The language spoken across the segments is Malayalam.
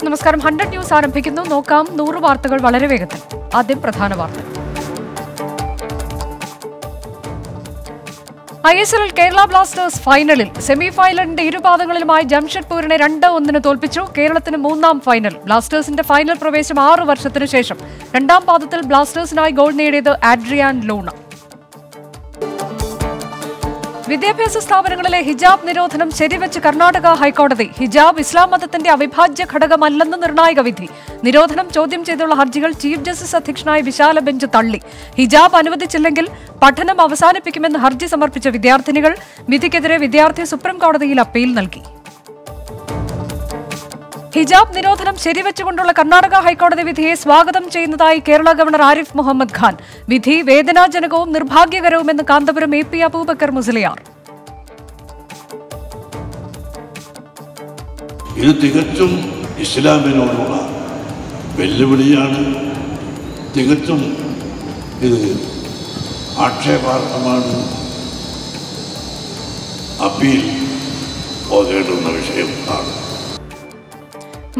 നമസ്കാരം. 100 ന്യൂസ് ആരംഭിക്കുന്നു. നോക്കാം 100 വാർത്തകൾ വളരെ വേഗത്തിൽ. ആദ്യം പ്രധാന വാർത്ത. ISL കേരള ബ്ലാസ്റ്റേഴ്സ് ഫൈനലിൽ. സെമി ഫൈനലിന്റെ ഇരുപാദങ്ങളിലുമായി ജംഷഡ്പൂരിനെ 2-1 തോൽപ്പിച്ചു. കേരളത്തിന് 3ാം ഫൈനൽ. ബ്ലാസ്റ്റേഴ്സിന്റെ ഫൈനൽ പ്രവേശം 6 വർഷത്തിനു ശേഷം. 2ാം പാദത്തിൽ ബ്ലാസ്റ്റേഴ്സിനായി ഗോൾ നേടിയത് ആഡ്രിയാൻ ലൂണ. വിദ്യാഭ്യാസ സ്ഥാപനങ്ങളിലെ ഹിജാബ് നിരോധനം ശരിവെച്ച് കർണാടക ഹൈക്കോടതി. ഹിജാബ് ഇസ്ലാം മതത്തിന്റെ അവിഭാജ്യ ഘടകമല്ലെന്ന് നിർണായക വിധി. നിരോധനം ചോദ്യം ചെയ്തുള്ള ഹർജികൾ ചീഫ് ജസ്റ്റിസ് അധ്യക്ഷനായ വിശാല ബെഞ്ച് തള്ളി. ഹിജാബ് അനുവദിച്ചില്ലെങ്കിൽ പഠനം അവസാനിപ്പിക്കുമെന്ന് ഹർജി സമർപ്പിച്ച വിദ്യാർത്ഥിനികൾ. വിധിക്കെതിരെ വിദ്യാർത്ഥി സുപ്രീം കോടതിയിൽ അപ്പീൽ നൽകി. ഹിജാബ് നിരോധനം ശരിവെച്ചുകൊണ്ടുള്ള കർണാടക ഹൈക്കോടതി വിധിയെ സ്വാഗതം ചെയ്യുന്നതായി കേരള ഗവർണർ ആരിഫ് മുഹമ്മദ് ഖാൻ. വിധി വേദനാജനകവും നിർഭാഗ്യകരവുമെന്ന് കാന്തപുരം AP അബൂബക്കർ മുസ്ലിയാർ. ഇത് തികച്ചും ഇസ്ലാമിനോടുള്ള വെല്ലുവിളിയാണ്. തികച്ചും ഇത് ആക്ഷേപാർഹമാണ്. അപ്പീൽ പോകേണ്ടുന്ന വിഷയമാണ്.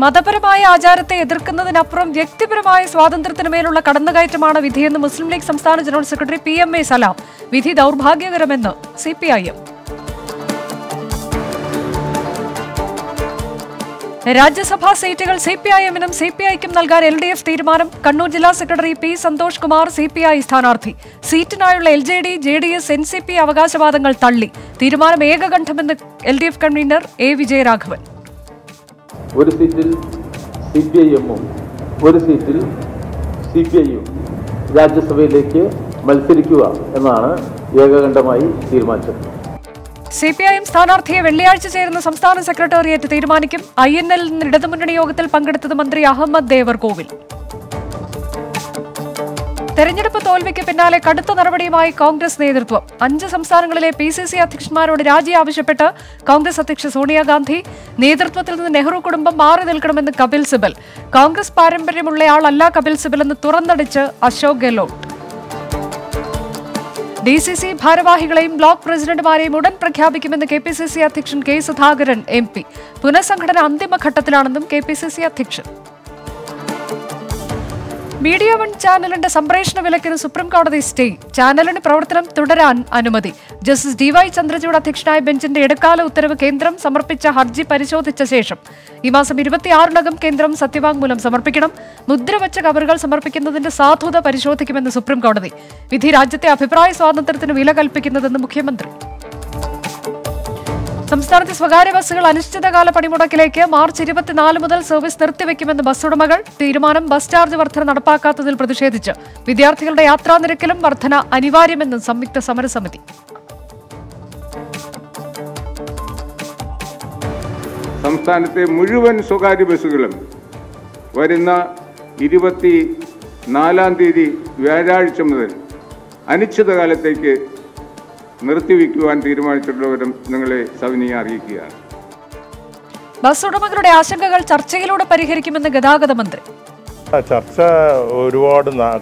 മതപരമായ ആചാരത്തെ എതിർക്കുന്നതിനപ്പുറം വ്യക്തിപരമായ സ്വാതന്ത്ര്യത്തിനുമേലുള്ള കടന്നുകയറ്റമാണ് വിധിയെന്ന് മുസ്ലിം ലീഗ് സംസ്ഥാന ജനറൽ സെക്രട്ടറി PMA സലാം. വിധി ദൗർഭാഗ്യകരമെന്ന് CPIM. രാജ്യസഭാ സീറ്റുകൾ CPIM-നും CPI-ക്കും നൽകാൻ LDF തീരുമാനം. കണ്ണൂർ ജില്ലാ secretary P Santhosh Kumar CPI സ്ഥാനാർത്ഥി. സീറ്റിനായുള്ള LJD, JDS, NCP അവകാശവാദങ്ങൾ തള്ളി. തീരുമാനം ഏകകണ്ഠമെന്ന് LDF കൺവീനർ A വിജയരാഘവൻ. ഒരു സീറ്റിൽ CPIM-ഉം ഒരു സീറ്റിൽ CPI-യും രാജ്യസഭയിലേക്ക് മത്സരിക്കുക എന്നാണ് ഏകകണ്ഠമായി തീരുമാനിച്ചത്. CPIM സ്ഥാനാർത്ഥിയെ വെള്ളിയാഴ്ച ചേരുന്ന സംസ്ഥാന സെക്രട്ടേറിയറ്റ് തീരുമാനിക്കും. INL ഇടതുമുന്നണി യോഗത്തിൽ പങ്കെടുത്തത് മന്ത്രി അഹമ്മദ് ദേവർകോവിൽ. തെരഞ്ഞെടുപ്പ് തോൽവിക്ക് പിന്നാലെ കടുത്ത നടപടിയുമായി കോൺഗ്രസ് നേതൃത്വം. 5 സംസ്ഥാനങ്ങളിലെ PCC അധ്യക്ഷന്മാരോട് രാജി ആവശ്യപ്പെട്ട് കോൺഗ്രസ് അധ്യക്ഷ സോണിയാഗാന്ധി. നേതൃത്വത്തിൽ നിന്ന് നെഹ്റു കുടുംബം മാറി നിൽക്കണമെന്ന് കപിൽ സിബൽ. കോൺഗ്രസ് പാരമ്പര്യമുള്ളയാളല്ല കപിൽ സിബലെന്ന് തുറന്നടിച്ച് അശോക് ഗെഹ്ലോട്ട്. DCC ഭാരവാഹികളെയും ബ്ലോക്ക് പ്രസിഡന്റുമാരെയും ഉടൻ പ്രഖ്യാപിക്കുമെന്ന് KPCC അധ്യക്ഷൻ K സുധാകരൻ MP. പുനഃസംഘടന അന്തിമഘട്ടത്തിലാണെന്നും KPCC അധ്യക്ഷൻ. മീഡിയ 1 ചാനലിന്റെ സംപ്രേഷണ വിലക്കിന് സുപ്രീംകോടതി സ്റ്റേ. ചാനലിന് പ്രവർത്തനം തുടരാൻ അനുമതി. ജസ്റ്റിസ് DY ചന്ദ്രചൂഡ് അധ്യക്ഷനായ ബെഞ്ചിന്റെ ഇടക്കാല ഉത്തരവ് കേന്ദ്രം സമർപ്പിച്ച ഹർജി പരിശോധിച്ച ശേഷം ഈ മാസം 26-നകം കേന്ദ്രം സത്യവാങ്മൂലം സമർപ്പിക്കണം. മുദ്രവച്ച കവറുകൾ സമർപ്പിക്കുന്നതിന്റെ സാധുത പരിശോധിക്കുമെന്ന് സുപ്രീംകോടതി. വിധി രാജ്യത്തെ അഭിപ്രായ സ്വാതന്ത്ര്യത്തിന് വില കൽപ്പിക്കുന്നതെന്ന് മുഖ്യമന്ത്രി. സംസ്ഥാനത്തെ സ്വകാര്യ ബസ്സുകൾ അനിശ്ചിതകാല പണിമുടക്കിലേക്ക്. മാർച്ച് 24 മുതൽ സർവീസ് നിർത്തിവെക്കുമെന്ന് ബസ് ഉടമകൾ. തീരുമാനം ബസ് ചാർജ് വർധന നടപ്പാക്കാത്തതിൽ പ്രതിഷേധിച്ച് വിദ്യാർത്ഥികളുടെ യാത്രാ നിരക്കിലും വർധന അനിവാര്യമെന്ന് സംയുക്ത സമരസമിതി. സംസ്ഥാനത്തെ മുഴുവൻ സ്വകാര്യ ബസ്സുകളും വരുന്ന 24-ാം തീയതി വ്യാഴാഴ്ച മുതൽ അനിശ്ചിതകാലത്തേക്ക് നിർത്തിവെക്കുവാൻ തീരുമാനിച്ചിട്ടുള്ളവരും നിങ്ങളെ സവിനയം അറിയിക്കുകയാണ്. ബസ് ഉടമകളുടെ ആശങ്കകൾ ചർച്ചയിലൂടെ പരിഹരിക്കുമെന്ന് ഗതാഗത മന്ത്രി. ചർച്ച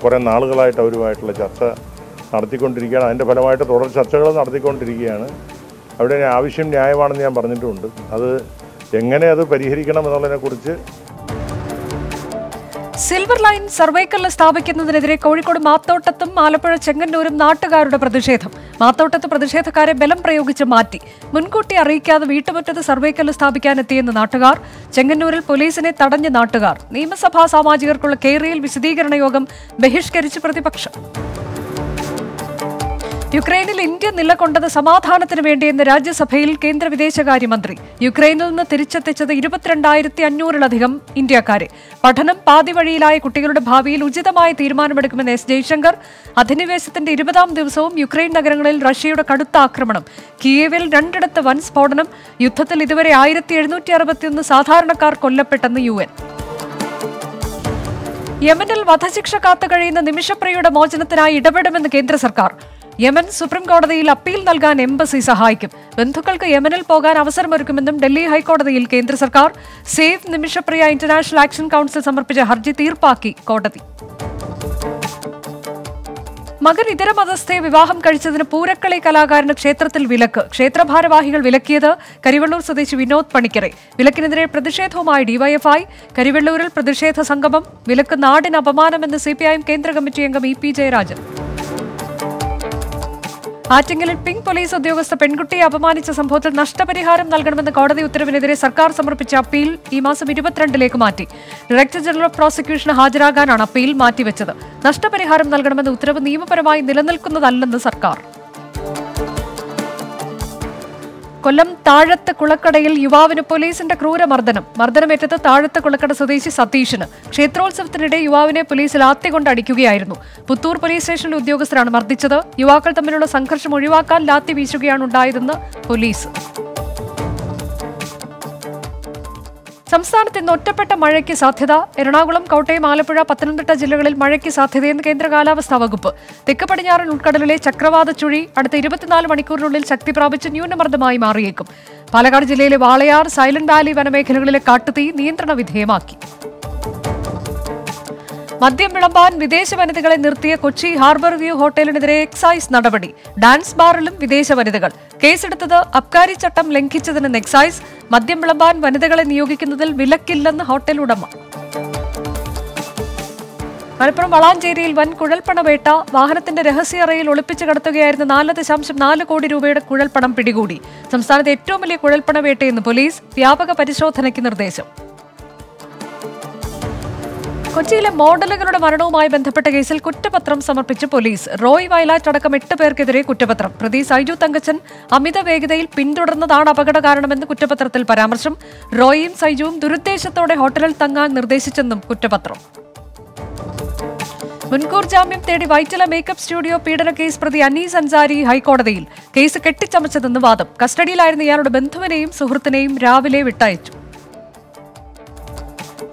കുറെ നാളുകളായിട്ട് അവരുമായിട്ടുള്ള ചർച്ച നടത്തിക്കൊണ്ടിരിക്കുകയാണ്. അതിൻ്റെ ഫലമായിട്ട് തുടർ ചർച്ചകൾ നടത്തിക്കൊണ്ടിരിക്കുകയാണ്. അവിടെ ആവശ്യം ന്യായമാണെന്ന് ഞാൻ പറഞ്ഞിട്ടുമുണ്ട്. അത് എങ്ങനെ അത് പരിഹരിക്കണം എന്നുള്ളതിനെക്കുറിച്ച്. സിൽവർ ലൈൻ സർവൈക്കല്ല് സ്ഥാപിക്കുന്നതിനെതിരെ കോഴിക്കോട് മാത്തോട്ടത്തും ആലപ്പുഴ ചെങ്ങന്നൂരും നാട്ടുകാരുടെ പ്രതിഷേധം. മാത്തോട്ടത്ത് പ്രതിഷേധക്കാരെ ബലം പ്രയോഗിച്ച് മാറ്റി. മുൻകൂട്ടി അറിയിക്കാതെ വീട്ടുമുറ്റത്ത് സർവൈക്കല്ല് സ്ഥാപിക്കാനെത്തിയെന്ന് നാട്ടുകാർ. ചെങ്ങന്നൂരിൽ പോലീസിനെ തടഞ്ഞ നാട്ടുകാർ. നിയമസഭാ സാമാജികർക്കുള്ള കേരയിൽ വിശദീകരണ യോഗം ബഹിഷ്കരിച്ച് പ്രതിപക്ഷം. യുക്രൈനിൽ ഇന്ത്യ നിലകൊണ്ടത് സമാധാനത്തിന് വേണ്ടിയെന്ന് രാജ്യസഭയിൽ കേന്ദ്ര വിദേശകാര്യമന്ത്രി. യുക്രൈനിൽ നിന്ന് തിരിച്ചെത്തിച്ചത് 22,500-ലധികം ഇന്ത്യക്കാരെ. പഠനം പാതിവഴിയിലായ കുട്ടികളുടെ ഭാവിയിൽ ഉചിതമായ തീരുമാനമെടുക്കുമെന്ന് S ജയശങ്കർ. അധിനിവേശത്തിന്റെ 20ാം ദിവസവും യുക്രൈൻ നഗരങ്ങളിൽ റഷ്യയുടെ കടുത്ത ആക്രമണം. കിയേവിൽ 2ഇടത്ത് വൻ സ്ഫോടനം. യുദ്ധത്തിൽ ഇതുവരെ 1761 സാധാരണക്കാർ കൊല്ലപ്പെട്ടെന്ന് UN. യമനിൽ വധശിക്ഷ കാത്തുകഴിയുന്ന നിമിഷപ്രിയയുടെ മോചനത്തിനായി ഇടപെടുമെന്ന് കേന്ദ്ര സർക്കാർ. യമൻ സുപ്രീം കോടതിയിൽ അപ്പീൽ നൽകാൻ എംബസി സഹായിക്കും. ബന്ധുക്കൾക്ക് യമനിൽ പോകാൻ അവസരമൊരുക്കുമെന്നും ഡൽഹി ഹൈക്കോടതിയിൽ കേന്ദ്ര സർക്കാർ. Save Nimisha Priya international action council സമർപ്പിച്ച ഹർജി തീർപ്പാക്കി കോടതി. മകൻ ഇതര മതസ്ഥയെ വിവാഹം കഴിച്ചതിന് പൂരക്കളി കലാകാരന് ക്ഷേത്രത്തിൽ വിലക്ക്. ക്ഷേത്രഭാരവാഹികൾ വിലക്കിയത് കരിവെള്ളൂർ സ്വദേശി വിനോദ് പണിക്കരെ. വിലക്കിനെതിരെ പ്രതിഷേധവുമായി ഡിവൈഎഫ്ഐ. കരിവെള്ളൂരിൽ പ്രതിഷേധ സംഗമം. വിലക്ക് നാടിന് അപമാനമെന്ന് സിപിഐഎം കേന്ദ്ര കമ്മിറ്റി അംഗം ഇ.പി. ജയരാജൻ. ആറ്റിങ്ങലിൽ പിങ്ക് പോലീസ് ഉദ്യോഗസ്ഥ പെൺകുട്ടിയെ അപമാനിച്ച സംഭവത്തിൽ നഷ്ടപരിഹാരം നൽകണമെന്ന കോടതി ഉത്തരവിനെതിരെ സർക്കാർ സമർപ്പിച്ച അപ്പീൽ ഈ മാസം 22 മാറ്റി. ഡയറക്ടർ ജനറൽ ഓഫ് പ്രോസിക്യൂഷന് ഹാജരാകാനാണ് അപ്പീൽ മാറ്റിവെച്ചത്. നഷ്ടപരിഹാരം നൽകണമെന്ന ഉത്തരവ് നിയമപരമായി നിലനിൽക്കുന്നതല്ലെന്ന് സർക്കാർ. കൊല്ലം താഴത്ത് കുളക്കടയിൽ യുവാവിന് പോലീസിന്റെ ക്രൂരമർദ്ദനം. മർദ്ദനമേറ്റത് താഴത്ത് കുളക്കട സ്വദേശി സതീഷിന്. ക്ഷേത്രോത്സവത്തിനിടെ യുവാവിനെ പോലീസ് ലാത്തി കൊണ്ട് അടിക്കുകയായിരുന്നു. പുത്തൂർ പോലീസ് സ്റ്റേഷനിലെ ഉദ്യോഗസ്ഥരാണ് മർദ്ദിച്ചത്. യുവാക്കൾ തമ്മിലുള്ള സംഘർഷം ഒഴിവാക്കാൻ ലാത്തി വീശുകയാണ് ഉണ്ടായതെന്ന് പോലീസ്. സംസ്ഥാനത്ത് ഇന്ന് ഒറ്റപ്പെട്ട മഴയ്ക്ക് സാധ്യത. എറണാകുളം, കോട്ടയം, ആലപ്പുഴ, പത്തനംതിട്ട ജില്ലകളിൽ മഴയ്ക്ക് സാധ്യതയെന്ന് കേന്ദ്ര കാലാവസ്ഥാ വകുപ്പ്. തെക്ക് പടിഞ്ഞാറൻ ഉൾക്കടലിലെ ചക്രവാത ചുഴി അടുത്ത 24 മണിക്കൂറിനുള്ളിൽ ശക്തി പ്രാപിച്ച് ന്യൂനമർദ്ദമായി മാറിയേക്കും. പാലക്കാട് ജില്ലയിലെ വാളയാർ, സൈലന്റ് വാലി വനമേഖലകളിലെ കാട്ടുതീ നിയന്ത്രണ വിധേയമാക്കി. മദ്യം വിളമ്പാൻ വിദേശ വനിതകളെ നിർത്തിയ കൊച്ചി ഹാർബർ വ്യൂ ഹോട്ടലിനെതിരെ എക്സൈസ് നടപടി. ഡാൻസ് ബാറിലും വിദേശ വനിതകൾ. കേസെടുത്തത് അബ്കാരി ചട്ടം ലംഘിച്ചതിന് എക്സൈസ്. മദ്യം വിളമ്പാൻ വനിതകളെ നിയോഗിക്കുന്നതിൽ വിലക്കില്ലെന്ന് ഹോട്ടൽ ഉടമ. മലപ്പുറം വളാഞ്ചേരിയിൽ വൻ കുഴൽപ്പണവേട്ട. വാഹനത്തിന്റെ രഹസ്യ അറയിൽ ഒളിപ്പിച്ചു കടത്തുകയായിരുന്ന 4.4 കോടി രൂപയുടെ കുഴൽപ്പണം പിടികൂടി. സംസ്ഥാനത്തെ ഏറ്റവും വലിയ കുഴൽപ്പണവേട്ടയെന്ന് പോലീസ്. വ്യാപക പരിശോധനയ്ക്ക് നിർദ്ദേശം. കൊച്ചിയിലെ മോഡലുകളുടെ മരണവുമായി ബന്ധപ്പെട്ട കേസിൽ കുറ്റപത്രം സമർപ്പിച്ച് പോലീസ്. റോയ് വയലാറ്റ് അടക്കം 8 പേർക്കെതിരെ കുറ്റപത്രം. പ്രതി സൈജു തങ്കച്ചൻ അമിത വേഗതയിൽ പിന്തുടർന്നതാണ് അപകട കാരണമെന്ന് കുറ്റപത്രത്തിൽ പരാമർശം. റോയിയും സൈജുവും ദുരുദ്ദേശത്തോടെ ഹോട്ടലിൽ തങ്ങാൻ നിർദ്ദേശിച്ചെന്നും കുറ്റപത്രം. മുൻകൂർ ജാമ്യം തേടി വൈറ്റില മേക്കപ്പ് സ്റ്റുഡിയോ പീഡന കേസ് പ്രതി അനീസ് അൻസാരി ഹൈക്കോടതിയിൽ. കേസ് കെട്ടിച്ചമച്ചതെന്ന് വാദം. കസ്റ്റഡിയിലായിരുന്ന ഇയാളുടെ ബന്ധുവിനെയും സുഹൃത്തിനെയും രാവിലെ വിട്ടയച്ചു.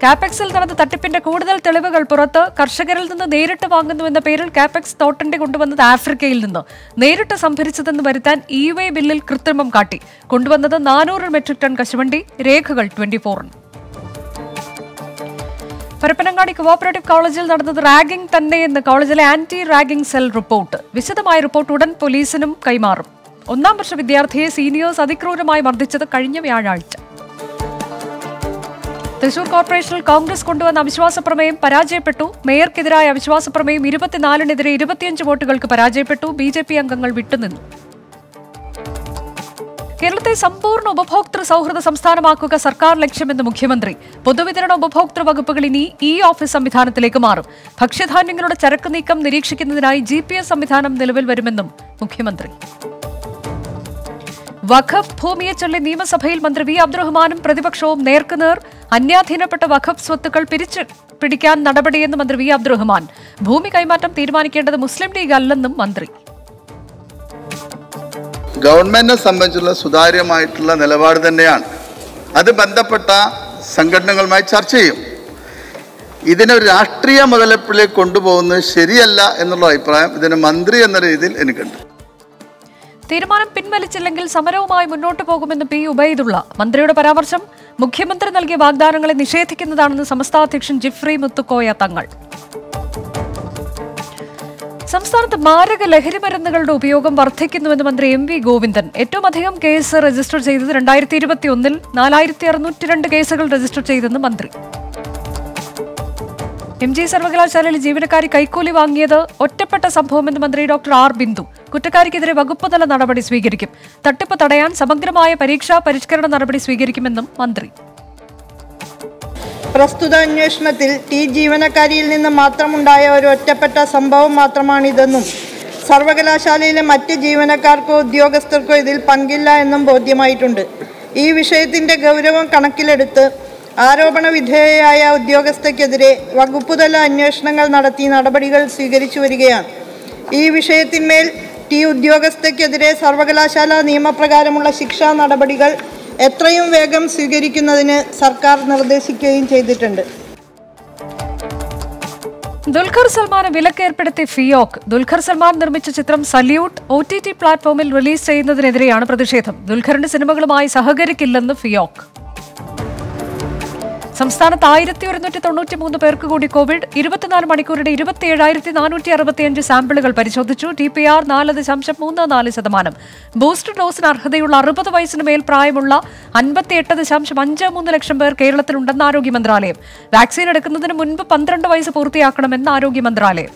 കാപെക്സിൽ നടന്ന തട്ടിപ്പിന്റെ കൂടുതൽ തെളിവുകൾ പുറത്ത്. കർഷകരിൽ നിന്ന് നേരിട്ട് വാങ്ങുന്നുവെന്ന പേരിൽ കാപെക്സ് തോട്ടണ്ടി കൊണ്ടുവന്നത് ആഫ്രിക്കയിൽ നിന്ന്. നേരിട്ട് സംഭരിച്ചതെന്ന് വരുത്താൻ ഇ-വേ ബില്ലിൽ കൃത്രിമം കാട്ടി. കൊണ്ടുവന്നത് 400 മെട്രിക് ടൺ കശുവണ്ടി. രേഖകൾ 24. പരപ്പനങ്ങാടി കോഓപ്പറേറ്റീവ് കോളേജിൽ നടന്നത് റാഗിംഗ് തന്നെയെന്ന് കോളേജിലെ ആന്റി റാഗിംഗ് സെൽ റിപ്പോർട്ട്. വിശദമായ റിപ്പോർട്ട് ഉടൻ പോലീസിനും കൈമാറും. 1ാം വർഷ വിദ്യാർത്ഥിയെ സീനിയേഴ്സ് അതിക്രൂരമായി മർദ്ദിച്ചത് കഴിഞ്ഞ വ്യാഴാഴ്ച. തൃശൂർ കോർപ്പറേഷനിൽ കോൺഗ്രസ് കൊണ്ടുവന്ന അവിശ്വാസ പ്രമേയം പരാജയപ്പെട്ടു. മേയർക്കെതിരായ അവിശ്വാസ പ്രമേയം 24-നെതിരെ 25 വോട്ടുകൾക്ക് പരാജയപ്പെട്ടു. ബി.ജെ.പി അംഗങ്ങൾ വിട്ടുനിന്നു. കേരളത്തെ സമ്പൂർണ്ണ ഉപഭോക്തൃ സൗഹൃദ സംസ്ഥാനമാക്കുക സർക്കാർ ലക്ഷ്യമെന്ന് മുഖ്യമന്ത്രി. പൊതുവിതരണ ഉപഭോക്തൃ വകുപ്പുകൾ ഇനി ഓഫീസ് സംവിധാനത്തിലേക്ക് മാറും. ഭക്ഷ്യധാന്യങ്ങളുടെ ചരക്ക് നീക്കം നിരീക്ഷിക്കുന്നതിനായി GPS സംവിധാനം നിലവിൽ വരുമെന്നും മുഖ്യമന്ത്രി. വഖഫ് ഭൂമിയെ ചൊല്ലി നിയമസഭയിൽ മന്ത്രി വി അബ്ദുറഹ്മാനും പ്രതിപക്ഷവും നേർക്കുനേർ. അന്യാധീനപ്പെട്ട വഖഫ് സ്വത്തുക്കൾ പിടിക്കാൻ നടപടിയെന്ന് മന്ത്രി വി അബ്ദുറഹ്മാൻ. ഭൂമി കൈമാറ്റം തീരുമാനിക്കേണ്ടത് മുസ്ലിം ലീഗ് അല്ലെന്നും മന്ത്രി. ഗവൺമെന്റിനെ സംബന്ധിച്ചുള്ള സുതാര്യമായിട്ടുള്ള നിലപാട് തന്നെയാണ്. അത് ബന്ധപ്പെട്ട സംഘടനകളുമായി ചർച്ച ചെയ്യും. ഇതിനൊരു രാഷ്ട്രീയ മുതലെടുപ്പിലേക്ക് കൊണ്ടുപോകുന്നത് ശരിയല്ല എന്നുള്ള അഭിപ്രായം ഇതിന് മന്ത്രി എന്ന രീതിയിൽ എനിക്കുണ്ട്. തീരുമാനം പിൻവലിച്ചില്ലെങ്കിൽ സമരവുമായി മുന്നോട്ടു പോകുമെന്ന് പി ഉബൈദുള്ള. മന്ത്രിയുടെ പരാമർശം മുഖ്യമന്ത്രി നൽകിയ വാഗ്ദാനങ്ങളെ നിഷേധിക്കുന്നതാണെന്ന് സംസ്ഥാനാധ്യക്ഷൻ ജിഫ്രി മുത്തുക്കോയ തങ്ങൾ. സംസ്ഥാനത്ത് മാരക ലഹരിമരുന്നുകളുടെ ഉപയോഗം വർദ്ധിക്കുന്നുവെന്ന് മന്ത്രി എം.വി. ഗോവിന്ദൻ. ഏറ്റവും അധികം കേസ് രജിസ്റ്റർ ചെയ്തത് 2021-ൽ 4602 കേസുകൾ രജിസ്റ്റർ ചെയ്തെന്ന് മന്ത്രി. MG സർവകലാശാലയിൽ ജീവനക്കാരി കൈക്കൂലി വാങ്ങിയത് ഒറ്റപ്പെട്ട സംഭവമെന്ന് മന്ത്രി ഡോക്ടർ ആർ ബിന്ദു. കുറ്റക്കാരിക്കെതിരെ വകുപ്പുതല നടപടി സ്വീകരിക്കും. തട്ടിപ്പ് തടയാൻ സമഗ്രമായ പരീക്ഷാ പരിഷ്കരണ നടപടി സ്വീകരിക്കുമെന്നും മന്ത്രി. പ്രസ്തുത അന്വേഷണത്തിൽ ജീവനക്കാരിയിൽ നിന്ന് മാത്രമുണ്ടായ ഒരു ഒറ്റപ്പെട്ട സംഭവം മാത്രമാണിതെന്നും സർവകലാശാലയിലെ മറ്റ് ജീവനക്കാർക്കോ ഉദ്യോഗസ്ഥർക്കോ ഇതിൽ പങ്കില്ല എന്നും ബോധ്യമായിട്ടുണ്ട്. ഈ വിഷയത്തിന്റെ ഗൗരവം കണക്കിലെടുത്ത് ആരോപണ വിധേയയായ ഉദ്യോഗസ്ഥയ്ക്കെതിരെ വകുപ്പുതല അന്വേഷണങ്ങൾ നടത്തി നടപടികൾ സ്വീകരിച്ചു വരികയാണ്. ഈ വിഷയത്തിന്മേൽ ഉദ്യോഗസ്ഥയ്ക്കെതിരെ സർവകലാശാല നിയമപ്രകാരമുള്ള ശിക്ഷാ നടപടികൾ എത്രയും വേഗം സ്വീകരിക്കുന്നതിന് സർക്കാർ നിർദ്ദേശിക്കുകയും ചെയ്തിട്ടുണ്ട്. ദുൽഖർ സൽമാന് വിലക്കേർപ്പെടുത്തി ഫിയോക്. ദുൽഖർ സൽമാൻ നിർമ്മിച്ച ചിത്രം സല്യൂട്ട് OTT പ്ലാറ്റ്ഫോമിൽ റിലീസ് ചെയ്യുന്നതിനെതിരെയാണ് പ്രതിഷേധം. ദുൽഖറിന്റെ സിനിമകളുമായി സഹകരിക്കില്ലെന്ന് ഫിയോക്. സംസ്ഥാനത്ത് 1193 പേർക്ക് കൂടി കോവിഡ്. 24 മണിക്കൂറിടെ 27,465 സാമ്പിളുകൾ പരിശോധിച്ചു. TPR 4.34%. ബൂസ്റ്റർ ഡോസിന് അർഹതയുള്ള 60 വയസ്സിന് മേൽ പ്രായമുള്ള 58.53 ലക്ഷം പേർ കേരളത്തിലുണ്ടെന്ന് ആരോഗ്യ മന്ത്രാലയം. വാക്സിൻ എടുക്കുന്നതിന് മുൻപ് 12 വയസ്സ് പൂർത്തിയാക്കണമെന്ന് ആരോഗ്യ മന്ത്രാലയം.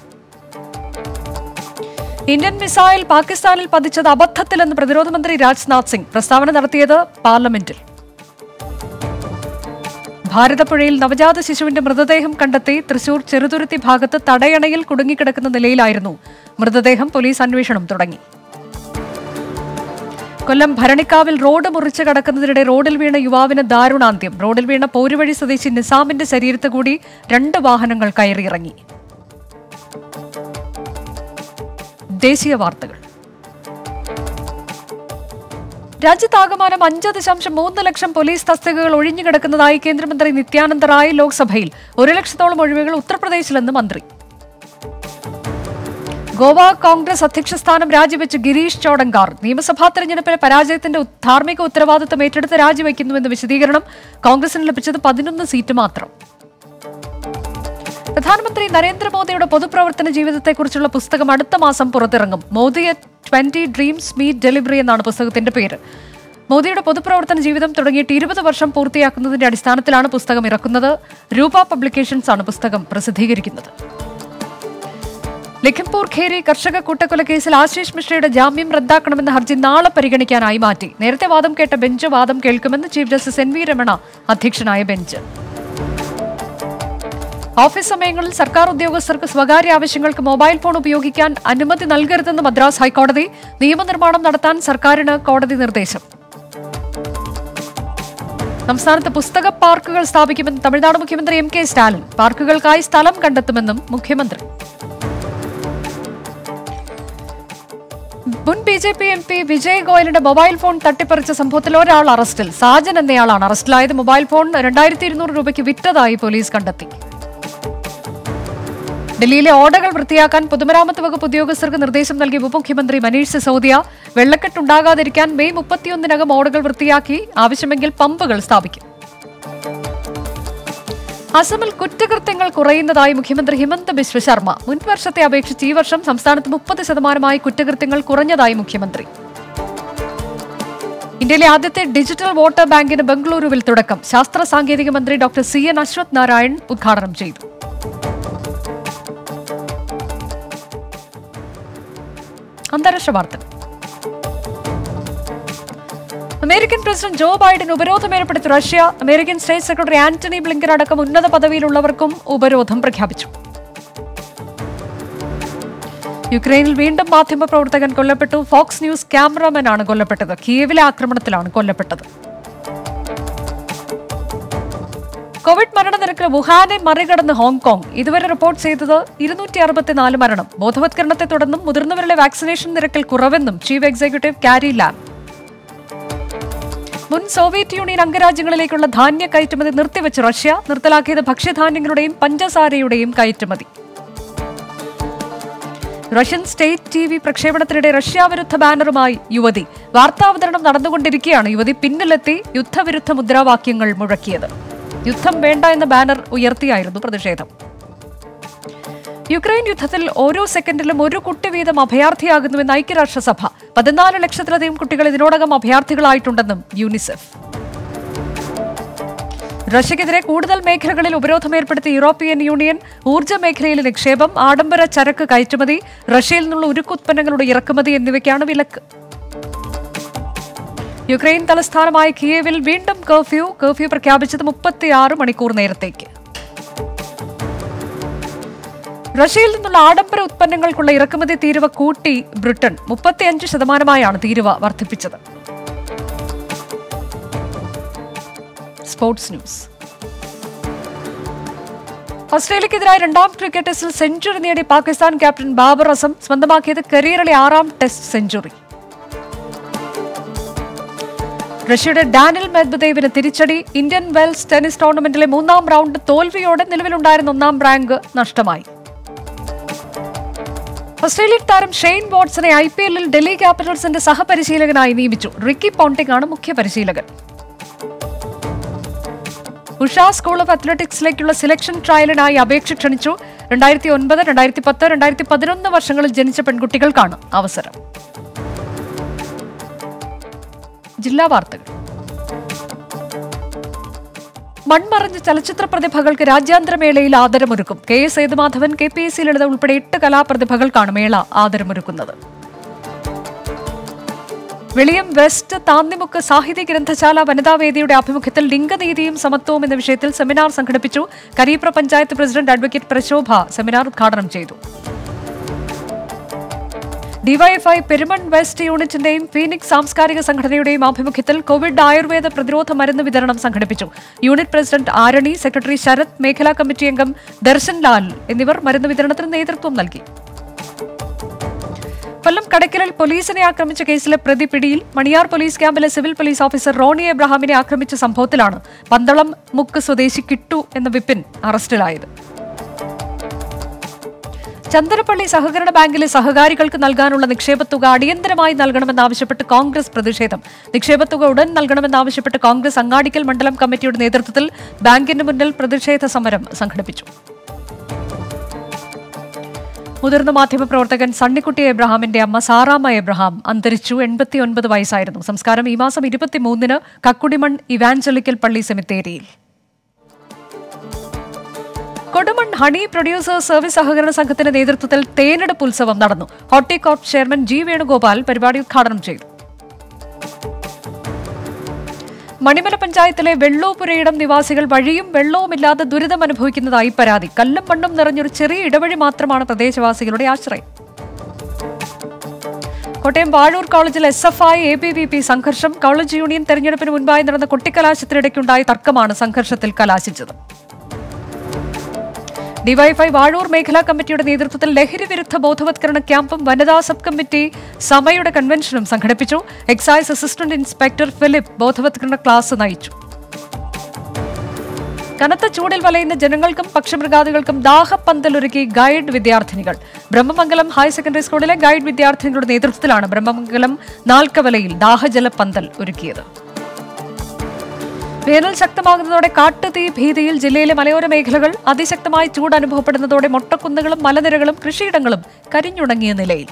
ഇന്ത്യൻ മിസൈൽ പാകിസ്ഥാനിൽ പതിച്ചത് അബദ്ധത്തിലെന്ന് പ്രതിരോധ മന്ത്രി രാജ്നാഥ് സിംഗ്. പ്രസ്താവന നടത്തിയത് പാർലമെന്റിൽ. ഭാരതപ്പുഴയിൽ നവജാത ശിശുവിന്റെ മൃതദേഹം കണ്ടെത്തി. തൃശൂർ ചെറുതുരുത്തി ഭാഗത്ത് തടയണയിൽ കുടുങ്ങിക്കിടക്കുന്ന നിലയിലായിരുന്നു മൃതദേഹം. പോലീസ് അന്വേഷണം തുടങ്ങി. കൊല്ലം ഭരണിക്കാവിൽ റോഡ് മുറിച്ച് കടക്കുന്നതിനിടെ റോഡിൽ വീണ യുവാവിന് ദാരുണാന്ത്യം. റോഡിൽ വീണ പോരുവഴി സ്വദേശി നിസാമിന്റെ ശരീരത്ത് കൂടി 2 വാഹനങ്ങൾ കയറിയിറങ്ങി. ദേശീയ വാർത്തകൾ. രാജ്യത്താകമാനം 5.3 ലക്ഷം പോലീസ് തസ്തികകൾ ഒഴിഞ്ഞുകിടക്കുന്നതായി കേന്ദ്രമന്ത്രി നിത്യാനന്ദ റായ് ലോക്സഭയിൽ. 1 ലക്ഷത്തോളം ഒഴിവുകൾ ഉത്തർപ്രദേശിലെന്ന് മന്ത്രി. ഗോവ കോൺഗ്രസ് അധ്യക്ഷ സ്ഥാനം രാജിവെച്ച് ഗിരീഷ് ചോഡങ്കാർ. നിയമസഭാ തെരഞ്ഞെടുപ്പിലെ പരാജയത്തിന്റെ ധാർമ്മിക ഉത്തരവാദിത്തം ഏറ്റെടുത്ത് രാജിവെക്കുന്നുവെന്ന് വിശദീകരണം. കോൺഗ്രസിന് ലഭിച്ചത് 11 സീറ്റ് മാത്രം. പ്രധാനമന്ത്രി നരേന്ദ്രമോദിയുടെ പൊതുപ്രവർത്തന ജീവിതത്തെക്കുറിച്ചുള്ള പുസ്തകം അടുത്ത മാസം പുറത്തിറങ്ങും. Modi at 20 dreams meet delivery എന്നാണ് പുസ്തകത്തിന്റെ പേര്. മോദിയുടെ പൊതുപ്രവർത്തന ജീവിതം തുടങ്ങിയിട്ട് 20 വർഷം പൂർത്തിയാക്കുന്നതിന്റെ അടിസ്ഥാനത്തിലാണ് പുസ്തകം ഇറക്കുന്നത്. രൂപ പബ്ലിക്കേഷൻസ് ആണ് പുസ്തകം പ്രസിദ്ധീകരിക്കുന്നത്. ലഖിംപൂർ ഖേരി കർഷക കൂട്ടക്കൊലക്കേസിൽ ആശിഷ് മിശ്രയുടെ ജാമ്യം റദ്ദാക്കണമെന്ന ഹർജി നാളെ പരിഗണിക്കാനായി മാറ്റി. നേരത്തെ വാദം കേട്ട ബെഞ്ച് വാദം കേൾക്കുമെന്ന് ചീഫ് ജസ്റ്റിസ് NV രമണ അധ്യക്ഷനായ ബെഞ്ച്. ഓഫീസ് സമയങ്ങളിൽ സർക്കാർ ഉദ്യോഗസ്ഥർക്ക് സ്വകാര്യ ആവശ്യങ്ങൾക്ക് മൊബൈൽ ഫോൺ ഉപയോഗിക്കാൻ അനുമതി നൽകരുതെന്ന് മദ്രാസ് ഹൈക്കോടതി. നിയമനിർമ്മാണം നടത്താൻ സർക്കാരിന് കോടതി നിർദ്ദേശം. സംസ്ഥാനത്ത് പുസ്തക പാർക്കുകൾ സ്ഥാപിക്കുമെന്ന് തമിഴ്നാട് മുഖ്യമന്ത്രി MK സ്റ്റാലിൻ. പാർക്കുകൾക്കായി സ്ഥലം കണ്ടെത്തുമെന്നും മുഖ്യമന്ത്രി. മുൻ BJP MP വിജയ് ഗോയലിന്റെ മൊബൈൽ ഫോൺ തട്ടിപ്പറിച്ച സംഭവത്തിൽ ഒരാൾ അറസ്റ്റിൽ. സാജൻ എന്നയാളാണ് അറസ്റ്റിലായത്. മൊബൈൽ ഫോൺ 2200 രൂപയ്ക്ക് വിറ്റതായി പോലീസ് കണ്ടെത്തി. ഡൽഹിയിലെ ഓടകൾ വൃത്തിയാക്കാൻ പൊതുമരാമത്ത് വകുപ്പ് ഉദ്യോഗസ്ഥർക്ക് നിർദ്ദേശം നൽകിയ ഉപമുഖ്യമന്ത്രി മനീഷ് സിസോദിയ. വെള്ളക്കെട്ടുണ്ടാകാതിരിക്കാൻ മെയ് 31-നകം ഓടകൾ വൃത്തിയാക്കി ആവശ്യമെങ്കിൽ പമ്പുകൾ സ്ഥാപിക്കും. അസമിൽ കുറ്റകൃത്യങ്ങൾ കുറയുന്നതായി മുഖ്യമന്ത്രി ഹിമന്ത ബിശ്വ ശർമ്മ. മുൻ വർഷത്തെ അപേക്ഷിച്ച് ഈ വർഷം സംസ്ഥാനത്ത് 30% കുറ്റകൃത്യങ്ങൾ കുറഞ്ഞതായി മുഖ്യമന്ത്രി. ഇന്ത്യയിലെ ആദ്യത്തെ ഡിജിറ്റൽ വോട്ടർ ബാങ്കിന് ബംഗളൂരുവിൽ തുടക്കം. ശാസ്ത്ര സാങ്കേതിക മന്ത്രി ഡോക്ടർ CN അശ്വത് നാരായൺ ഉദ്ഘാടനം ചെയ്തു. അന്താരാഷ്ട്ര വാർത്തകൾ. അമേരിക്കൻ പ്രസിഡന്റ് ജോ ബൈഡൻ ഉപരോധം ഏർപ്പെടുത്തി Russia. American state secretary Antony Blinken അടക്കം ഉന്നത പദവിയിലുള്ളവർക്കും ഉപരോധം പ്രഖ്യാപിച്ചു. യുക്രൈനിൽ വീണ്ടും മാധ്യമപ്രവർത്തകൻ കൊല്ലപ്പെട്ടു. ഫോക്സ് ന്യൂസ് ക്യാമറാമാനാണ് കൊല്ലപ്പെട്ടത്. കീവിലെ ആക്രമണത്തിലാണ് കൊല്ലപ്പെട്ടത്. കോവിഡ് മരണനിരക്ക് വുഹാനെ മറികടന്ന് ഹോങ്കോങ്. ഇതുവരെ റിപ്പോർട്ട് ചെയ്തത് 264 മരണം. ബോധവത്കരണത്തെ തുടർന്നും മുതിർന്നവരുടെ വാക്സിനേഷൻ നിരക്കിൽ കുറവെന്നും ചീഫ് എക്സിക്യൂട്ടീവ് കാരി ലാം. മുൻ സോവിയറ്റ് യൂണിയൻ അംഗരാജ്യങ്ങളിലേക്കുള്ള ധാന്യ കയറ്റുമതി നിർത്തിവെച്ച് റഷ്യ. നിർത്തലാക്കിയത് ഭക്ഷ്യധാന്യങ്ങളുടെയും പഞ്ചസാരയുടെയും കയറ്റുമതി. റഷ്യൻ സ്റ്റേറ്റ് TV പ്രക്ഷേപണത്തിനിടെ റഷ്യ വിരുദ്ധ ബാനറുമായി യുവതി. വാർത്താവതരണം നടന്നുകൊണ്ടിരിക്കെയാണ് യുവതി പിന്നിലെത്തി യുദ്ധവിരുദ്ധ മുദ്രാവാക്യങ്ങൾ മുഴക്കിയത്. യുദ്ധം വേണ്ട എന്ന ബാനർ ഉയർത്തിയായിരുന്നു പ്രതിഷേധം. യുക്രൈൻ യുദ്ധത്തിൽ ഓരോ സെക്കൻഡിലും 1 കുട്ടി വീതം അഭയാർത്ഥിയാകുന്നുവെന്ന് ഐക്യരാഷ്ട്രസഭ. 14 ലക്ഷത്തിലധികം കുട്ടികൾ ഇതിനോടകം അഭയാർത്ഥികളായിട്ടുണ്ടെന്നും യൂണിസെഫ്. റഷ്യക്കെതിരെ കൂടുതൽ മേഖലകളിൽ ഉപരോധം ഏർപ്പെടുത്തിയ യൂറോപ്യൻ യൂണിയൻ. ഊർജ്ജ മേഖലയിൽ നിക്ഷേപം, ആഡംബര ചരക്ക് കയറ്റുമതി, റഷ്യയിൽ നിന്നുള്ള ഉരുക്കുത്പന്നങ്ങളുടെ ഇറക്കുമതി എന്നിവയ്ക്കാണ് വിലക്ക്. യുക്രൈൻ തലസ്ഥാനമായ കിയേവിൽ വീണ്ടും കർഫ്യൂ പ്രഖ്യാപിച്ചത് 36 മണിക്കൂർ നേരത്തേക്ക്. റഷ്യയിൽ നിന്നുള്ള ആഡംബര ഉത്പന്നങ്ങൾക്കുള്ള ഇറക്കുമതി തീരുവ കൂട്ടി ബ്രിട്ടൻ. 35% തീരുവ വർദ്ധിപ്പിച്ചത്. Sports news. ഓസ്ട്രേലിയക്കെതിരായ 2ാം ക്രിക്കറ്റ് ടെസ്റ്റിൽ സെഞ്ചുറി നേടിയ പാകിസ്ഥാൻ ക്യാപ്റ്റൻ ബാബർ അസം സ്വന്തമാക്കിയത് കരിയറിലെ 6ാം ടെസ്റ്റ് സെഞ്ചുറി. റഷ്യയുടെ ഡാനിൽ മെദ്വദേവിന് തിരിച്ചടി. ഇന്ത്യൻ വെൽസ് ടെന്നീസ് ടൂർണമെന്റിലെ 3ാം റൗണ്ട് തോൽവിയോടെ നിലവിലുണ്ടായിരുന്ന 1ാം റാങ്ക് നഷ്ടമായി. ഓസ്ട്രേലിയൻ താരം ഷെയ്ൻ വാട്സനെ IPL-ൽ ഡൽഹി ക്യാപിറ്റൽസിന്റെ സഹപരിശീലകനായി നിയമിച്ചു. റിക്കി പോണ്ടിംഗ് ആണ് മുഖ്യ പരിശീലകൻ. ഉഷ സ്കൂൾ ഓഫ് അത്ലറ്റിക്സിലേക്കുള്ള സെലക്ഷൻ ട്രയലിനായി അപേക്ഷ ക്ഷണിച്ചു. 2009, 2010, 2011 വർഷങ്ങളിൽ ജനിച്ച പെൺകുട്ടികൾക്കാണ് അവസരം. ജില്ലാ വാർത്തകൾ. മൺമറഞ്ഞ ചലച്ചിത്ര പ്രതിഭകൾക്ക് രാജ്യാന്തരമേളയിൽ ആദരമൊരുക്കും. KS സേതുമാധവൻ, KPSC ലളിത ഉൾപ്പെടെ 8 കലാപ്രതിഭകൾക്കാണ് മേള ആദരമൊരുക്കുന്നത്. വെളിയം വെസ്റ്റ് താന്നിമുക്ക് സാഹിത്യ ഗ്രന്ഥശാല വനിതാവേദിയുടെ ആഭിമുഖ്യത്തിൽ ലിംഗനീതിയും സമത്വവും എന്ന വിഷയത്തിൽ സെമിനാർ സംഘടിപ്പിച്ചു. Kareepra panchayat president advocate Prashobha seminar ഉദ്ഘാടനം ചെയ്തു. ഡിവൈഎഫ്ഐ പെരുമൺ വെസ്റ്റ് യൂണിറ്റിന്റെയും ഫീനിക്സ് സാംസ്കാരിക സംഘടനയുടെയും ആഭിമുഖ്യത്തിൽ കോവിഡ് ആയുർവേദ പ്രതിരോധ മരുന്ന് വിതരണം സംഘടിപ്പിച്ചു. Unit president Arani, secretary Sarath, മേഖലാ കമ്മിറ്റി അംഗം ദർശൻ ലാൽ എന്നിവർ മരുന്ന് വിതരണത്തിന് നേതൃത്വം നൽകി. കൊല്ലം കടയ്ക്കലിൽ പോലീസിനെ ആക്രമിച്ച കേസിലെ പ്രതി പിടിയിൽ. മണിയാർ പോലീസ് ക്യാമ്പിലെ സിവിൽ പോലീസ് ഓഫീസർ റോണി എബ്രഹാമിനെ ആക്രമിച്ച സംഭവത്തിലാണ് പന്തളം മുക്ക് സ്വദേശി കിട്ടു എന്ന വിപിൻ അറസ്റ്റിലായത്. ചന്ദനപ്പള്ളി സഹകരണ ബാങ്കിലെ സഹകാരികൾക്ക് നൽകാനുള്ള നിക്ഷേപത്തുക അടിയന്തരമായി നൽകണമെന്നാവശ്യപ്പെട്ട് കോൺഗ്രസ് പ്രതിഷേധം. നിക്ഷേപത്തുക ഉടൻ നൽകണമെന്നാവശ്യപ്പെട്ട് കോൺഗ്രസ് അങ്ങാടിക്കൽ മണ്ഡലം കമ്മിറ്റിയുടെ നേതൃത്വത്തിൽ ബാങ്കിന് മുന്നിൽ പ്രതിഷേധ സമരം സംഘടിപ്പിച്ചു. മുതിർന്ന മാധ്യമപ്രവർത്തകൻ സണ്ണിക്കുട്ടി എബ്രഹാമിന്റെ അമ്മ സാറാമ്മ എബ്രഹാം അന്തരിച്ചു. 89 വയസ്സായിരുന്നു. സംസ്കാരം ഈ മാസം 23-ന് കക്കുടിമൺ ഇവാഞ്ചലിക്കൽ പള്ളി സെമിത്തേരിയിൽ. കൊടുമൺ ഹണി പ്രൊഡ്യൂസേഴ്സ് സർവീസ് സഹകരണ സംഘത്തിന്റെ നേതൃത്വത്തിൽ തേനെടുപ്പ് ഉത്സവം നടന്നു. Horticorp chairman G. വേണുഗോപാൽ പരിപാടി ഉദ്ഘാടനം ചെയ്തു. മണിമല പഞ്ചായത്തിലെ വെള്ളൂപുരയിടം നിവാസികൾ വഴിയും വെള്ളവുമില്ലാതെ ദുരിതമനുഭവിക്കുന്നതായി പരാതി. കല്ലും മണ്ണും നിറഞ്ഞൊരു ചെറിയ ഇടവഴി മാത്രമാണ് പ്രദേശവാസികളുടെ ആശ്രയം. കോട്ടയം വാഴൂർ കോളേജിൽ SFI ABVP സംഘർഷം. കോളേജ് യൂണിയൻ തെരഞ്ഞെടുപ്പിന് മുൻപായി നടന്ന കൊട്ടിക്കലാശത്തിനിടയ്ക്കുണ്ടായ തർക്കമാണ് സംഘർഷത്തിൽ കലാശിച്ചത്. ഡിവൈഎഫ്ഐ വാഴൂർ മേഖലാ കമ്മിറ്റിയുടെ നേതൃത്വത്തിൽ ലഹരി വിരുദ്ധ ബോധവത്കരണ ക്യാമ്പും വനിതാ സബ് കമ്മിറ്റി സമയുടെ കൺവെൻഷനും സംഘടിപ്പിച്ചു. എക്സൈസ് അസിസ്റ്റന്റ് ഇൻസ്പെക്ടർ ഫിലിപ്പ് ബോധവത്കരണ ക്ലാസ് നയിച്ചു. കനത്ത ചൂടിൽ വലയുന്ന ജനങ്ങൾക്കും പക്ഷിമൃഗാദികൾക്കും ദാഹപ്പന്തലൊരുക്കി ഗൈഡ് വിദ്യാർത്ഥിനികൾ. ബ്രഹ്മമംഗലം ഹയർ സെക്കൻഡറി സ്കൂളിലെ ഗൈഡ് വിദ്യാർത്ഥിനികളുടെ നേതൃത്വത്തിലാണ് ബ്രഹ്മമംഗലം നാൽക്കവലയിൽ ദാഹജല പന്തൽ ഒരുക്കിയത്. വേനൽ ശക്തമാകുന്നതോടെ കാട്ടുതീ ഭീതിയിൽ. ജില്ലയിലെ മലയോര മേഖലകൾ. അതിശക്തമായി ചൂട് അനുഭവപ്പെടുന്നതോടെ മൊട്ടക്കുന്നുകളും മലനിരകളും കൃഷിയിടങ്ങളും കരിഞ്ഞുണങ്ങിയ നിലയിൽ.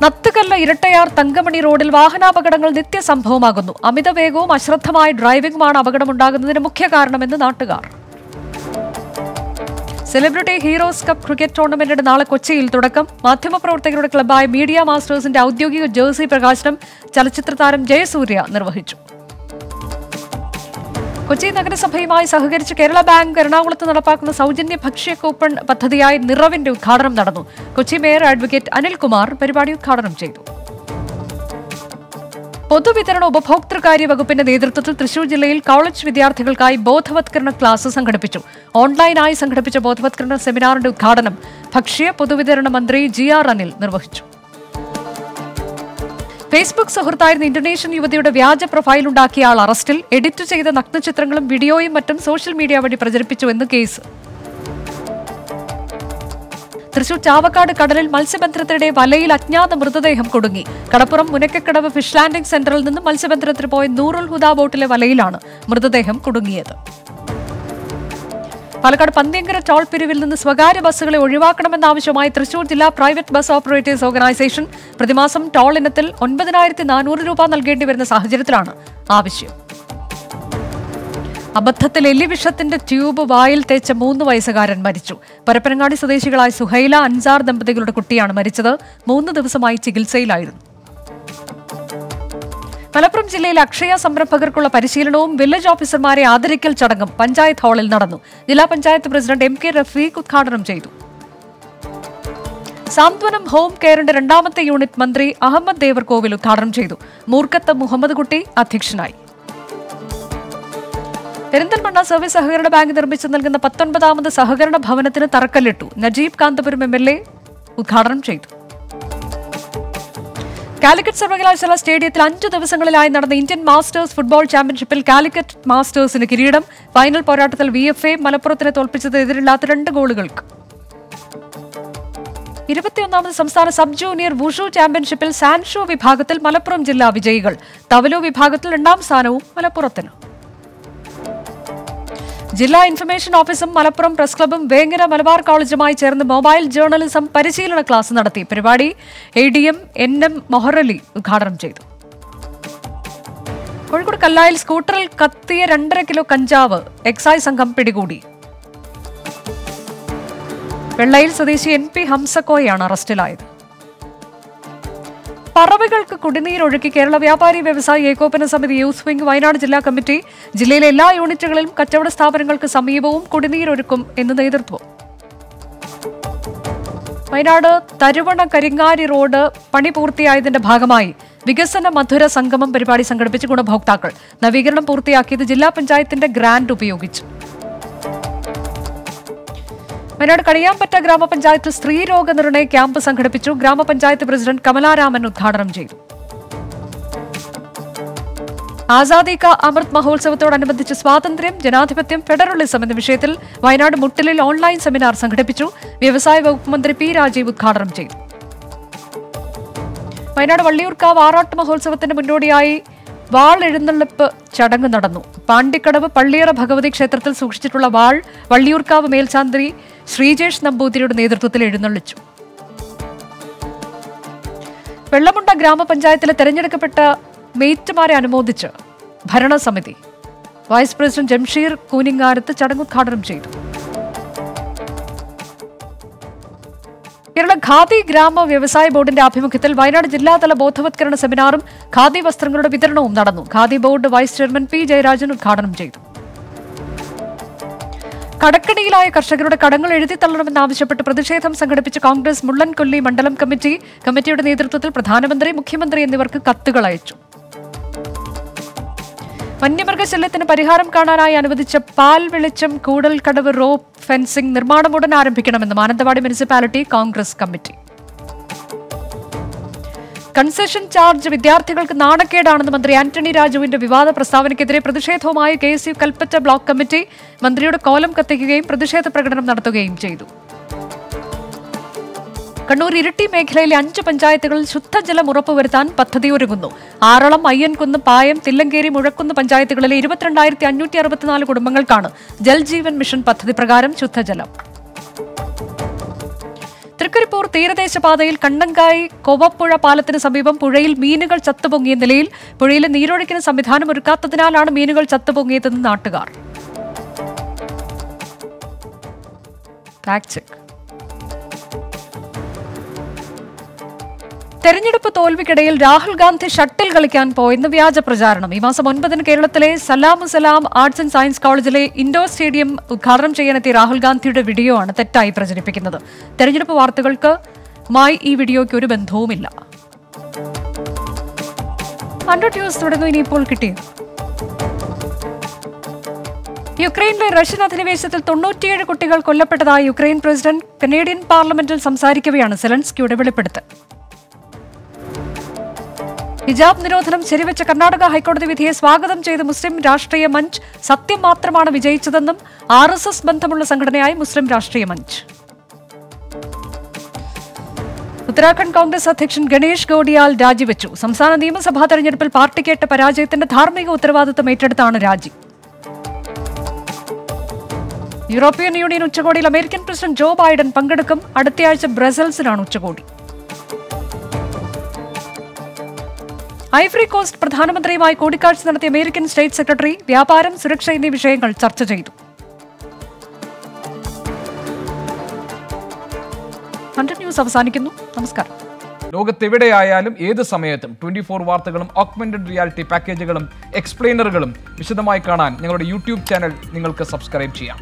നത്തുകല്ല് ഇരട്ടയാർ തങ്കമണി റോഡിൽ വാഹനാപകടങ്ങൾ നിത്യസംഭവമാകുന്നു. അമിതവേഗവും അശ്രദ്ധമായ ഡ്രൈവിംഗുമാണ് അപകടമുണ്ടാകുന്നതിന് മുഖ്യ കാരണമെന്ന് നാട്ടുകാർ. സെലിബ്രിറ്റി ഹീറോസ് കപ്പ് ക്രിക്കറ്റ് ടൂർണമെന്റിന് നാളെ കൊച്ചിയിൽ തുടക്കം. മാധ്യമപ്രവർത്തകരുടെ ക്ലബ്ബായ മീഡിയ മാസ്റ്റേഴ്സിന്റെ ഔദ്യോഗിക ജേഴ്സി പ്രകാശനം ചലച്ചിത്ര താരം ജയസൂര്യ നിർവഹിച്ചു. കൊച്ചി നഗരസഭയുമായി സഹകരിച്ച് കേരള ബാങ്ക് എറണാകുളത്ത് നടപ്പാക്കുന്ന സൗജന്യ ഭക്ഷ്യ കൂപ്പൺ പദ്ധതിയായ നിറവിന്റെ ഉദ്ഘാടനം നടന്നു. കൊച്ചി മേയർ അഡ്വക്കേറ്റ് അനിൽകുമാർ പരിപാടി ഉദ്ഘാടനം ചെയ്തു. പൊതുവിതരണ ഉപഭോക്തൃകാര്യ വകുപ്പിന്റെ നേതൃത്വത്തിൽ തൃശൂർ ജില്ലയിൽ കോളേജ് വിദ്യാർത്ഥികൾക്കായി ബോധവത്കരണ ക്ലാസ് സംഘടിപ്പിച്ചു. ഓൺലൈനായി സംഘടിപ്പിച്ച ബോധവത്കരണ സെമിനാറിന്റെ ഉദ്ഘാടനം ഭക്ഷ്യ പൊതുവിതരണ മന്ത്രി GR അനിൽ നിർവഹിച്ചു. ഫേസ്ബുക്ക് സുഹൃത്തായിരുന്ന ഇന്തോനേഷ്യൻ യുവതിയുടെ വ്യാജ പ്രൊഫൈൽ ഉണ്ടാക്കിയ ആൾ അറസ്റ്റിൽ. എഡിറ്റ് ചെയ്ത നഗ്നചിത്രങ്ങളും വീഡിയോയും മറ്റും സോഷ്യൽ മീഡിയ വഴി പ്രചരിപ്പിച്ചുവെന്ന് കേസ്. തൃശൂർ ചാവക്കാട് കടലിൽ മത്സ്യബന്ധനത്തിനിടെ വലയിൽ അജ്ഞാത മൃതദേഹം കുടുങ്ങി. കടപ്പുറം മുനക്കക്കടവ് ഫിഷ് ലാൻഡിംഗ് സെന്ററിൽ നിന്ന് മത്സ്യബന്ധനത്തിന് പോയ നൂറുൽ ഹുദ ബോട്ടിലെ വലയിലാണ് മൃതദേഹം കുടുങ്ങിയത്. പാലക്കാട് പന്ത്യങ്കര ടോൾ പിരിവിൽ നിന്ന് സ്വകാര്യ ബസ്സുകളെ ഒഴിവാക്കണമെന്നാവശ്യമായി തൃശൂർ ജില്ലാ പ്രൈവറ്റ് ബസ് ഓപ്പറേറ്റേഴ്സ് ഓർഗനൈസേഷൻ പ്രതിമാസം ടോൾ ഇനത്തിൽ 9,400 രൂപ നൽകേണ്ടി വരുന്ന സാഹചര്യത്തിലാണ് ആവശ്യം. അബദ്ധത്തിൽ എലിവിഷത്തിന്റെ ട്യൂബ് വായിൽ തേച്ച 3 വയസ്സുകാരൻ മരിച്ചു. പരപ്പനങ്ങാടി സ്വദേശികളായ സുഹൈല, അൻസാർ ദമ്പതികളുടെ കുട്ടിയാണ് മരിച്ചത്. 3 ദിവസമായി ചികിത്സയിലായിരുന്നു. മലപ്പുറം ജില്ലയിൽ അക്ഷയ സംരംഭകർക്കുള്ള പരിശീലനവും വില്ലേജ് ഓഫീസർമാരെ ആദരിക്കൽ ചടങ്ങും പഞ്ചായത്ത് ഹാളിൽ നടന്നു. ജില്ലാ പഞ്ചായത്ത് പ്രസിഡന്റ് MK റഫീഖ് ഉദ്ഘാടനം ചെയ്തു. സാന്ത്വനം ഹോം കെയറിന്റെ 2ാമത്തെ യൂണിറ്റ് മന്ത്രി അഹമ്മദ് ദേവർകോവിൽ ഉദ്ഘാടനം ചെയ്തു. മൂർക്കത്ത് മുഹമ്മദ് കുട്ടി അധ്യക്ഷനായി. പെരിന്തൽമണ്ണ സർവീസ് സഹകരണ ബാങ്ക് നിർമ്മിച്ചു നൽകുന്ന 19ാമത് സഹകരണ ഭവനത്തിന് തറക്കല്ലിട്ടു. നജീബ് കാന്തപുരം MLA ഉദ്ഘാടനം ചെയ്തു. കാലിക്കറ്റ് സർവകലാശാല സ്റ്റേഡിയത്തിൽ 5 ദിവസങ്ങളിലായി നടന്ന ഇന്ത്യൻ മാസ്റ്റേഴ്സ് ഫുട്ബോൾ ചാമ്പ്യൻഷിപ്പിൽ കാലിക്കറ്റ് മാസ്റ്റേഴ്സിന് കിരീടം. ഫൈനൽ പോരാട്ടത്തിൽ VFA മലപ്പുറത്തിനെ തോൽപ്പിച്ചത് എതിരില്ലാത്ത 2 ഗോളുകൾക്ക്. 21ാമത് സംസ്ഥാന സബ് ജൂനിയർ വുഷു ചാമ്പ്യൻഷിപ്പിൽ സാൻഷോ വിഭാഗത്തിൽ മലപ്പുറം ജില്ലാ വിജയികൾ. തവലോ വിഭാഗത്തിൽ 2ാം സ്ഥാനവും മലപ്പുറത്തിന്. ജില്ലാ ഇൻഫർമേഷൻ ഓഫീസും മലപ്പുറം പ്രസ് ക്ലബും വേങ്ങര മലബാർ കോളേജുമായി ചേർന്ന് മൊബൈൽ ജേർണലിസം പരിശീലന ക്ലാസ് നടത്തി. പരിപാടി ADM NM മൊഹറലി ഉദ്ഘാടനം ചെയ്തു. കോഴിക്കോട് കല്ലായിൽ സ്കൂട്ടറിൽ കത്തിയ 2.5 കിലോ കഞ്ചാവ് എക്സൈസ് സംഘം പിടികൂടി. വെള്ളയിൽ സ്വദേശി NP ഹംസക്കോയാണ് അറസ്റ്റിലായത്. പറവകൾക്ക് കുടിനീരൊഴുക്കി കേരള വ്യാപാരി വ്യവസായി ഏകോപന സമിതി യൂത്ത് വിംഗ് വയനാട് ജില്ലാ കമ്മിറ്റി ജില്ലയിലെ എല്ലാ യൂണിറ്റുകളിലും കച്ചവട സ്ഥാപനങ്ങൾക്ക് സമീപവും കുടിനീരൊഴുക്കും എന്ന് നേതൃത്വം. വയനാട് തരുവണ കരിങ്ങാരി റോഡ് പണി പൂർത്തിയായതിന്റെ ഭാഗമായി വികസന മധുര സംഗമം പരിപാടി സംഘടിപ്പിച്ച് ഗുണഭോക്താക്കൾ. നവീകരണം പൂർത്തിയാക്കിയത് ജില്ലാ പഞ്ചായത്തിന്റെ ഗ്രാന്റ് ഉപയോഗിച്ചു. വയനാട് കണിയാമ്പറ്റ ഗ്രാമപഞ്ചായത്ത് സ്ത്രീരോഗ നിർണയ ക്യാമ്പ് സംഘടിപ്പിച്ചു. ഗ്രാമപഞ്ചായത്ത് പ്രസിഡന്റ് കമലാരാമൻ ഉദ്ഘാടനം ചെയ്തു. ആസാദി കാ അമൃത് മഹോത്സവത്തോടനുബന്ധിച്ച് സ്വാതന്ത്ര്യം, ജനാധിപത്യം, ഫെഡറലിസം എന്ന വിഷയത്തിൽ വയനാട് മുട്ടിലിൽ ഓൺലൈൻ സെമിനാർ സംഘടിപ്പിച്ചു. വ്യവസായ വകുപ്പ് മന്ത്രി P രാജീവ് ഉദ്ഘാടനം ചെയ്തു. വയനാട് വള്ളിയൂർക്കാവ് ആറാട്ട് മഹോത്സവത്തിന് മുന്നോടിയായി വാൾ എഴുന്നള്ളിപ്പ് ചടങ്ങ് നടന്നു. പാണ്ടിക്കടവ് പള്ളിയറ ഭഗവതി ക്ഷേത്രത്തിൽ സൂക്ഷിച്ചിട്ടുള്ള വാൾ വള്ളിയൂർക്കാവ് മേൽശാന്തി ശ്രീജേഷ് നമ്പൂതിരിയുടെ നേതൃത്വത്തിൽ എഴുന്നള്ളിച്ചു. വെള്ളമുണ്ട ഗ്രാമപഞ്ചായത്തിലെ തെരഞ്ഞെടുക്കപ്പെട്ട മെയ്റ്റുമാരെ അനുമോദിച്ച് ഭരണസമിതി. വൈസ് പ്രസിഡന്റ് ജംഷീർ കൂനിങ്ങാരത്ത് ചടങ്ങ് ഉദ്ഘാടനം ചെയ്തു. കേരള ഖാദി ഗ്രാമ വ്യവസായ ബോർഡിന്റെ ആഭിമുഖ്യത്തിൽ വയനാട് ജില്ലാതല ബോധവത്കരണ സെമിനാറും ഖാദി വസ്ത്രങ്ങളുടെ വിതരണവും നടന്നു. Khadi board vice chairman P Jayarajan ഉദ്ഘാടനം ചെയ്തു. കടക്കണിയിലായ കർഷകരുടെ കടങ്ങൾ എഴുതിത്തള്ളണമെന്നാവശ്യപ്പെട്ട് പ്രതിഷേധം സംഘടിപ്പിച്ച കോൺഗ്രസ് മുള്ളൻകൊല്ലി മണ്ഡലം കമ്മിറ്റിയുടെ നേതൃത്വത്തിൽ പ്രധാനമന്ത്രി, മുഖ്യമന്ത്രി എന്നിവർക്ക് കത്തുകൾ അയച്ചു. വന്യമൃഗശല്യത്തിന് പരിഹാരം കാണാനായി അനുവദിച്ച പാൽ വെളിച്ചം കൂടൽക്കടവ് റോപ്പ് ഫെൻസിംഗ് നിർമ്മാണം ഉടൻ ആരംഭിക്കണമെന്ന് Mananthavady municipality Congress committee. Concession charge വിദ്യാർത്ഥികൾക്ക് നാണക്കേടാണെന്ന് മന്ത്രി ആന്റണി രാജുവിന്റെ വിവാദ പ്രസ്താവനയ്ക്കെതിരെ പ്രതിഷേധവുമായി KSU കൽപ്പറ്റ ബ്ലോക്ക് കമ്മിറ്റി മന്ത്രിയുടെ കോലം കത്തിക്കുകയും പ്രതിഷേധ പ്രകടനം നടത്തുകയും ചെയ്തു. കണ്ണൂർ ഇരിട്ടി മേഖലയിലെ 5 പഞ്ചായത്തുകളിൽ ശുദ്ധജലം ഉറപ്പുവരുത്താൻ പദ്ധതിയൊരുങ്ങുന്നു. ആറളം, അയ്യൻകുന്ന്, പായം, തില്ലങ്കേരി, മുഴക്കുന്ന് പഞ്ചായത്തുകളിലെ 22,564 കുടുംബങ്ങൾക്കാണ് ജൽജീവൻ മിഷൻ പദ്ധതി പ്രകാരം ശുദ്ധജലം. തൃക്കരിപ്പൂർ തീരദേശ പാതയിൽ കണ്ണങ്കായി കോവപ്പുഴ പാലത്തിന് സമീപം പുഴയിൽ മീനുകൾ ചത്തുപൊങ്ങിയ നിലയിൽ. പുഴയിലെ നീരൊഴുക്കിന് സംവിധാനം ഒരുക്കാത്തതിനാലാണ് മീനുകൾ ചത്തുപൊങ്ങിയതെന്ന് നാട്ടുകാർ. Fact check. തെരഞ്ഞെടുപ്പ് തോൽവിക്കിടയിൽ രാഹുൽ ഗാന്ധി ഷട്ടിൽ കളിക്കാൻ പോയെന്ന് വ്യാജ പ്രചാരണം. ഈ മാസം 9 കേരളത്തിലെ സലാം ആർട്സ് ആൻഡ് സയൻസ് കോളേജിലെ ഇൻഡോർ സ്റ്റേഡിയം ഉദ്ഘാടനം ചെയ്യാനെത്തിയ രാഹുൽ ഗാന്ധിയുടെ വീഡിയോ ആണ് തെറ്റായി പ്രചരിപ്പിക്കുന്നത്. തെരഞ്ഞെടുപ്പ് വാർത്തകൾക്ക് ഈ വീഡിയോയ്ക്ക് ഒരു ബന്ധവുമില്ല. 100 ന്യൂസ് തുടർന്നു. ഇനിയിപ്പോൾ കിട്ടിയത് യുക്രൈനിലെ റഷ്യൻ അധിനിവേശത്തിൽ 97 കുട്ടികൾ കൊല്ലപ്പെട്ടതായി യുക്രൈൻ പ്രസിഡന്റ് കനേഡിയൻ പാർലമെന്റിൽ സംസാരിക്കവെയാണ് സെലൻസ്കിയുടെ വെളിപ്പെടുത്തൽ. ഹിജാബ് നിരോധനം ശരിവെച്ച കർണാടക ഹൈക്കോടതി വിധിയെ സ്വാഗതം ചെയ്ത് മുസ്ലിം രാഷ്ട്രീയ മഞ്ച്. സത്യം മാത്രമാണ് വിജയിച്ചതെന്നും RSS ബന്ധമുള്ള സംഘടനയായി മുസ്ലിം രാഷ്ട്രീയ മഞ്ച്. ഉത്തരാഖണ്ഡ് കോൺഗ്രസ് അധ്യക്ഷൻ ഗണേഷ് ഗോഡിയാൽ രാജിവെച്ചു. സംസ്ഥാന നിയമസഭാ തെരഞ്ഞെടുപ്പിൽ പാർട്ടിക്കേറ്റ പരാജയത്തിന്റെ ധാർമ്മിക ഉത്തരവാദിത്തം ഏറ്റെടുത്താണ് രാജി. യൂറോപ്യൻ യൂണിയൻ ഉച്ചകോടിയിൽ അമേരിക്കൻ പ്രസിഡന്റ് ജോ ബൈഡൻ പങ്കെടുക്കും. അടുത്തയാഴ്ച ബ്രസൽസിലാണ് ഉച്ചകോടി. ഐവറി കോസ്റ്റ് പ്രധാനമന്ത്രിയുമായി കൂടിക്കാഴ്ച നടത്തിയ അമേരിക്കൻ സ്റ്റേറ്റ് സെക്രട്ടറി വ്യാപാരം, സുരക്ഷ എന്നീ വിഷയങ്ങൾ ചർച്ച ചെയ്തു. 100 ന്യൂസ് അവസാനിക്കുന്നു. നമസ്കാരം. ലോകത്തെവിടെയായാലും ഏത് സമയത്തും 24 വാർത്തകളും ഓഗ്മെന്റഡ് റിയാലിറ്റി പാക്കേജുകളും എക്സ്പ്ലെയിനറുകളും വിശദമായി കാണാൻ ഞങ്ങളുടെ യൂട്യൂബ് ചാനൽ നിങ്ങൾക്ക് സബ്സ്ക്രൈബ് ചെയ്യാം.